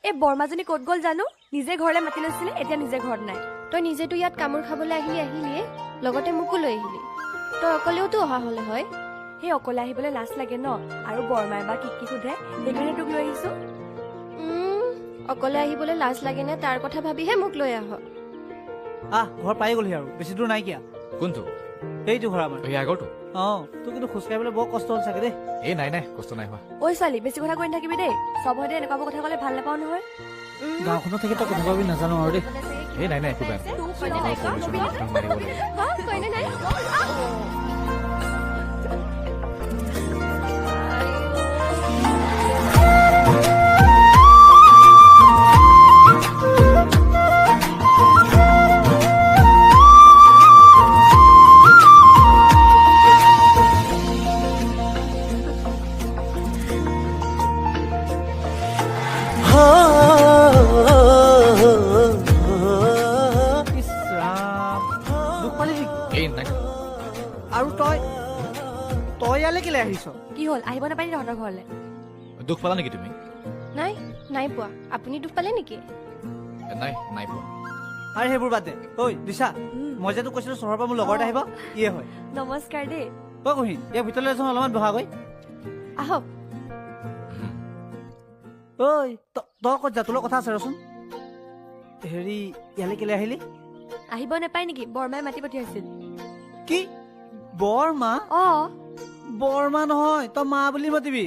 এই বৰমাজনী ক'ত গ'ল জানো নিজে ঘৰলৈ মাতি লৈছিলে এতিয়া নিজে ঘৰত নাই তই নিজেতো ইয়াত কামোৰ খাবলৈ আহিলিয়ে লগতে মোকো লৈ আহিলি তই অকলেওতো অহা হলে হয় সেই অকলে আহিবলৈ লাজ লাগে ন আৰু বৰমাই বা কি সোধে সেইকাৰণে তোক লৈ আহিছো অকলে আহিবলৈ লাজ লাগে নে তাৰ কথা ভাবিহে মোক লৈ আহ ঘৰ পাই গ'লহি আৰু বেছি দূৰ নাইকিয়া কোনটো এইটো ঘৰ আমাৰ এই আগৰটো তোৰ কিন্তু খোজকাঢ়িবলৈ বৰ কষ্ট হ'ল চাগে দেই এই নাই কষ্ট নাই হোৱা ঐ ছোৱালী বেছি কথা কৈ নাথাকিবি দেই চব হয়তে এনেকুৱাবোৰ কথা ক'লে ভাল নাপাওঁ নহয় গাঁওখনত থাকি তই কথা পাবি নাজানো আৰু দেই এই নাই একো বেয়া মাৰিব লাগিব আৰু তই ইয়ালৈ কেলে আহিছ কি হ'ল আহিব নাপাৰি তহঁতৰ ঘৰলৈ দুখ পালা নেকি তুমি নাই পোৱা আপুনি দুখ পালে নেকি নাই পোৱা আৰু সেইবোৰ বাদ দে ঐ দিশা মই যে তোক কৈছিলো চহৰৰ পৰা মোৰ লগৰ এটা আহিব ইয়ে হয় নমস্কাৰ দেই ঐ কহি ইয়াৰ ভিতৰলৈ যাওঁ অলপমান বহাগৈ আহক ঐ তই ক'ত যা তোৰ কথা আছে ৰচোন হেৰি ইয়ালৈ কেলে আহিলি আহিব নাপায় নেকি বৰমাই মাতি পঠিয়াইছিল কি বৰমা অ বৰমা নহয় তই মা বুলি মাতিবি